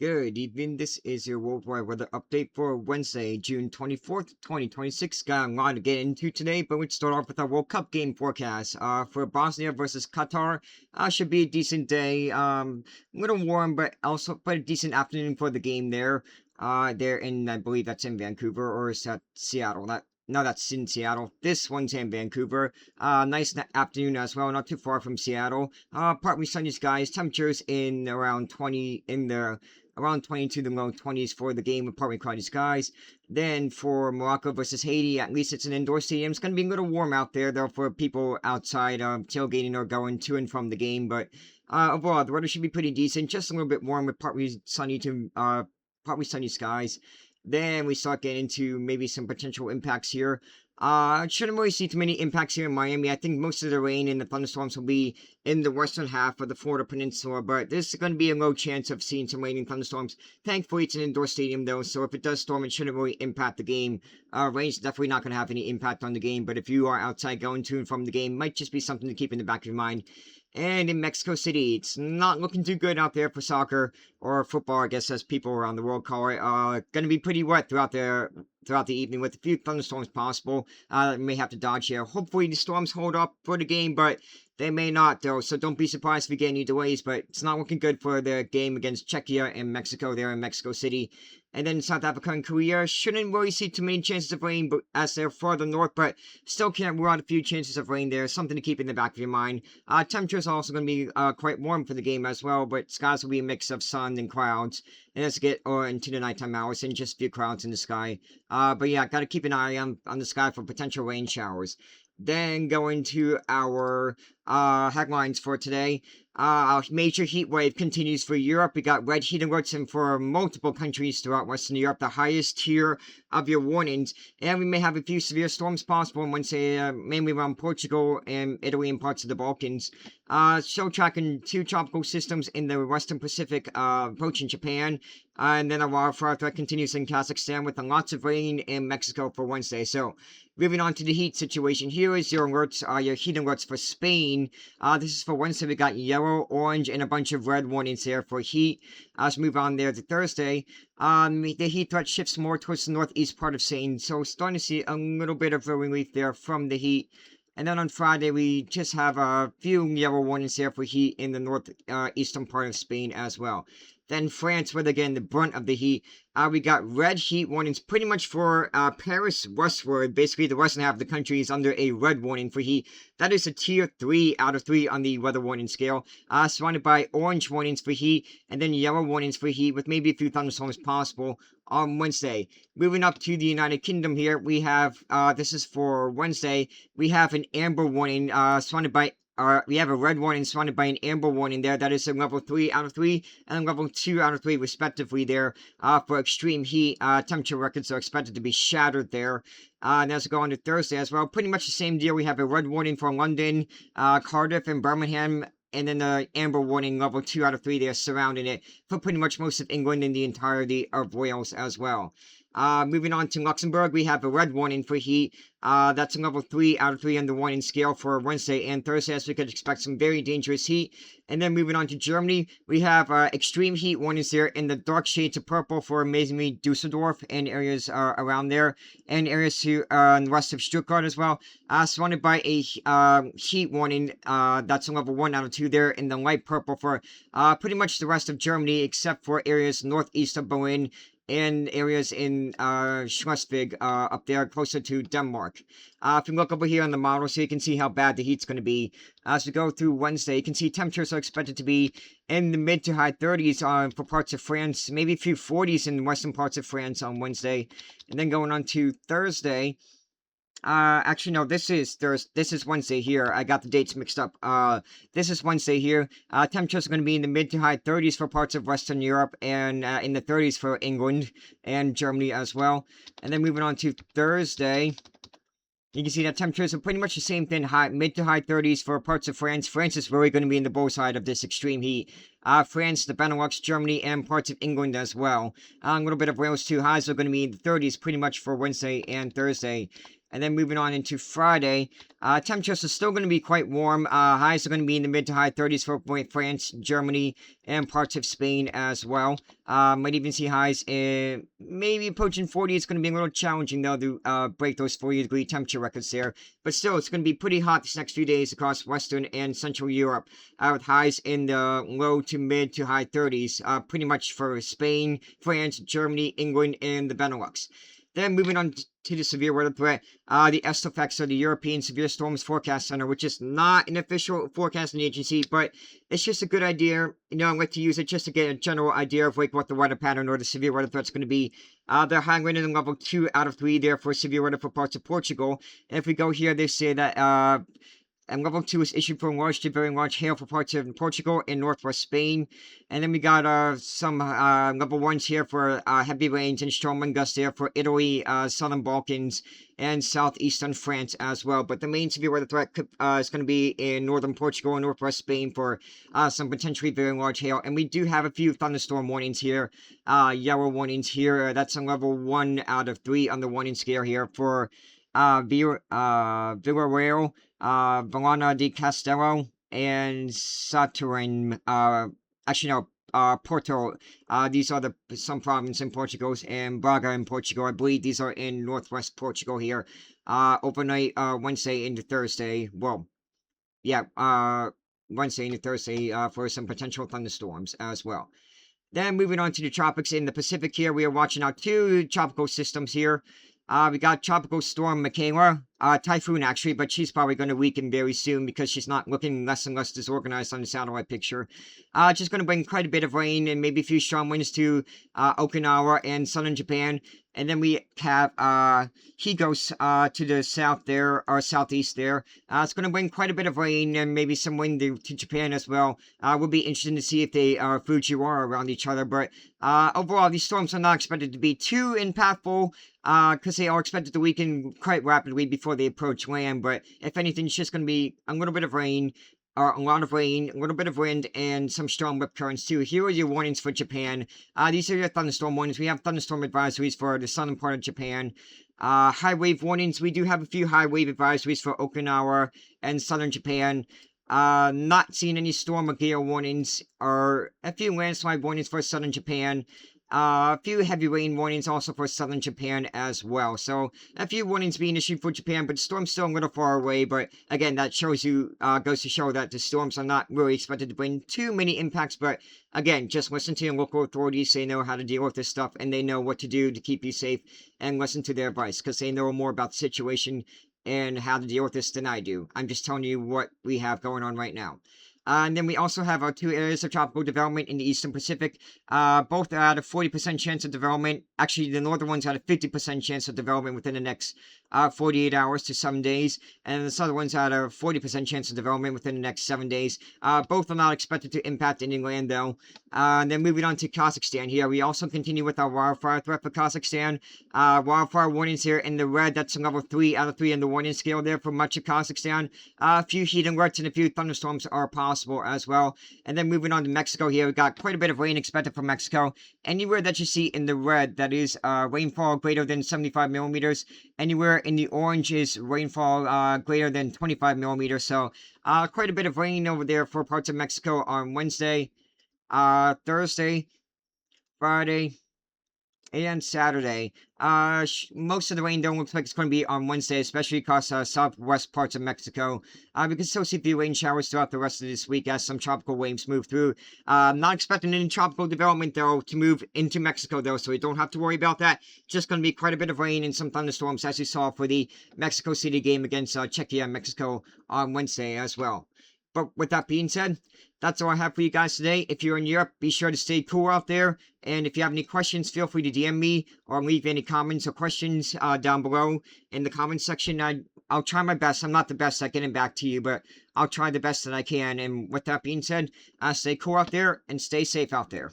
Good evening. This is your worldwide weather update for Wednesday, June 24th, 2026. Got a lot to get into today, but we'd start off with our World Cup game forecast. For Bosnia versus Qatar, should be a decent day. A little warm, but a decent afternoon for the game there. There in I believe that's in Vancouver, or is that Seattle? No, that's in Seattle. This one's in Vancouver. Nice afternoon as well, not too far from Seattle. Partly sunny skies. Temperatures in around 20 in the around 22 to low 20s for the game with partly cloudy skies. Then for Morocco versus Haiti, at least it's an indoor stadium. It's going to be a little warm out there, though, for people outside tailgating or going to and from the game. But overall, the weather should be pretty decent. Just a little bit warm with partly sunny skies. Then we start getting into maybe some potential impacts here. Shouldn't really see too many impacts here in Miami. I think most of the rain and the thunderstorms will be in the western half of the Florida Peninsula, but there's going to be a low chance of seeing some rain and thunderstorms. Thankfully, it's an indoor stadium, though, so if it does storm, it shouldn't really impact the game. Rain's definitely not going to have any impact on the game, but if you are outside going to and from the game, might just be something to keep in the back of your mind. And in Mexico City, it's not looking too good out there for soccer or football, I guess, as people around the world call it. Going to be pretty wet throughout the evening with a few thunderstorms possible. May have to dodge here. Hopefully the storms hold up for the game, but they may not, though, so don't be surprised if we get any delays, but it's not looking good for the game against Czechia and Mexico there in Mexico City. And then South Africa and Korea shouldn't really see too many chances of rain but as they're farther north, but still can't rule out a few chances of rain there. Something to keep in the back of your mind. Temperatures are also going to be quite warm for the game as well, but skies will be a mix of sun and clouds. And as we get into the nighttime hours, and just a few clouds in the sky. But yeah, got to keep an eye on the sky for potential rain showers. Then going to our headlines for today. Our major heat wave continues for Europe. We got red heat alerts in for multiple countries throughout Western Europe, the highest tier of your warnings. And we may have a few severe storms possible on Wednesday, mainly around Portugal and Italy and parts of the Balkans. Still tracking two tropical systems in the Western Pacific approaching Japan. And then a wildfire threat continues in Kazakhstan with lots of rain in Mexico for Wednesday. So, moving on to the heat situation, here is your alerts, your heat alerts for Spain. This is for Wednesday. We got yellow, orange, and a bunch of red warnings there for heat. Let's move on there to Thursday. The heat threat shifts more towards the northeast part of Spain, so starting to see a little bit of a relief there from the heat. And then on Friday, we just have a few yellow warnings there for heat in the northeastern part of Spain as well. Then France, with again the brunt of the heat. We got red heat warnings pretty much for Paris westward. Basically, the western half of the country is under a red warning for heat. That is a tier 3 out of 3 on the weather warning scale. Surrounded by orange warnings for heat, and then yellow warnings for heat, with maybe a few thunderstorms possible on Wednesday. Moving up to the United Kingdom here, we have, this is for Wednesday, we have an amber warning surrounded by we have a red warning surrounded by an amber warning there. That is a level 3 out of 3 and level 2 out of 3 respectively there for extreme heat. Temperature records are expected to be shattered there. And as we go on to Thursday as well, pretty much the same deal. We have a red warning for London, Cardiff, and Birmingham. And then the amber warning level 2 out of 3 there surrounding it for pretty much most of England and the entirety of Wales as well. Moving on to Luxembourg, we have a red warning for heat. That's a level 3 out of 3 on the warning scale for Wednesday and Thursday, as we could expect some very dangerous heat. And then moving on to Germany, we have extreme heat warnings there in the dark shades of purple for amazingly Dusseldorf and areas around there, and areas to the west of Stuttgart as well. Surrounded by a heat warning, that's a level 1 out of 2 there in the light purple for pretty much the rest of Germany, except for areas northeast of Berlin and areas in Schleswig up there closer to Denmark. If you look over here on the model, so you can see how bad the heat's going to be. As we go through Wednesday, you can see temperatures are expected to be in the mid to high 30s for parts of France, maybe a few 40s in western parts of France on Wednesday. And then going on to Thursday, actually, no, this is Wednesday here. I got the dates mixed up. This is Wednesday here. Temperatures are going to be in the mid to high 30s for parts of Western Europe and in the 30s for England and Germany as well. And then moving on to Thursday, you can see that temperatures are pretty much the same thing, mid to high 30s for parts of France. France is really going to be in the bullseye of this extreme heat. France, the Benelux, Germany, and parts of England as well. A little bit of Wales too. Highs are going to be in the 30s pretty much for Wednesday and Thursday. And then moving on into Friday, temperatures are still going to be quite warm. Highs are going to be in the mid to high 30s for France, Germany, and parts of Spain as well. Might even see highs in maybe approaching 40. It's going to be a little challenging, though, to break those 40-degree temperature records there. But still, it's going to be pretty hot this next few days across Western and Central Europe, with highs in the low to mid to high 30s, pretty much for Spain, France, Germany, England, and the Benelux. Then moving on to the severe weather threat, the ESTOFX, or the European Severe Storms Forecast Center, which is not an official forecasting agency, but it's just a good idea. I like to use it just to get a general idea of like what the weather pattern or the severe weather threat is going to be. They're highlighted in level 2 out of 3 there for severe weather for parts of Portugal. And if we go here, they say that and level 2 is issued for large to very large hail for parts of Portugal and northwest Spain. And then we got some level 1s here for heavy rains and strong wind gusts there for Italy, southern Balkans, and southeastern France as well. But the main severe weather threat is going to be in northern Portugal and northwest Spain for some potentially very large hail. And we do have a few thunderstorm warnings here, yellow warnings here. That's a level 1 out of 3 on the warning scale here for Villarreal, Viana di Castello, and Saturin. Actually, no, Porto. These are some provinces in Portugal, and Braga in Portugal. I believe these are in northwest Portugal here. Overnight, Wednesday into Thursday. Well, yeah, Wednesday into Thursday for some potential thunderstorms as well. Then moving on to the tropics in the Pacific here, we are watching out 2 tropical systems here. We got Tropical Storm Mekkhala, Typhoon actually, but she's probably going to weaken very soon because she's not looking less and less disorganized on the satellite picture. Just going to bring quite a bit of rain and maybe a few strong winds to Okinawa and southern Japan. And then we have Higos to the south there, or southeast there. It's going to bring quite a bit of rain and maybe some wind to Japan as well. We'll be interested to see if they are Fujiwara around each other. But overall, these storms are not expected to be too impactful because they are expected to weaken quite rapidly before they approach land. But if anything, it's just going to be a little bit of rain, or a lot of rain, a little bit of wind, and some strong rip currents too. Here are your warnings for Japan. These are your thunderstorm warnings. We have thunderstorm advisories for the southern part of Japan. High wave warnings. We do have a few high wave advisories for Okinawa and southern Japan. Not seeing any storm or gale warnings, or a few landslide warnings for southern Japan. A few heavy rain warnings also for southern Japan as well. So a few warnings being issued for Japan, but the storm's still a little far away. But again, that shows you, goes to show that the storms are not really expected to bring too many impacts. But again, just listen to your local authorities. They know how to deal with this stuff, and they know what to do to keep you safe, and listen to their advice because they know more about the situation and how to deal with this than I do. I'm just telling you what we have going on right now. And then we also have our 2 areas of tropical development in the Eastern Pacific. Both at a 40% chance of development. Actually, the northern one's at a 50% chance of development within the next 48 hours to 7 days. And the southern one's at a 40% chance of development within the next 7 days. Both are not expected to impact any land, though. And then moving on to Kazakhstan here. We also continue with our wildfire threat for Kazakhstan. Wildfire warnings here in the red. That's a level 3 out of 3 in the warning scale there for much of Kazakhstan. A few heat alerts and a few thunderstorms are possible as well. And then moving on to Mexico here, we got quite a bit of rain expected from Mexico. Anywhere that you see in the red, that is rainfall greater than 75 millimeters. Anywhere in the orange is rainfall greater than 25 millimeters. So quite a bit of rain over there for parts of Mexico on Wednesday, Thursday, Friday, and Saturday. Most of the rain don't look like it's going to be on Wednesday, especially across southwest parts of Mexico. We can still see a few rain showers throughout the rest of this week as some tropical waves move through. Not expecting any tropical development, though, to move into Mexico, though, so we don't have to worry about that. Just going to be quite a bit of rain and some thunderstorms, as we saw for the Mexico City game against Czechia and Mexico on Wednesday as well. But with that being said, that's all I have for you guys today. If you're in Europe, be sure to stay cool out there. And if you have any questions, feel free to DM me or leave any comments or questions down below in the comments section. I'll try my best. I'm not the best at getting back to you, but I'll try the best that I can. And with that being said, stay cool out there and stay safe out there.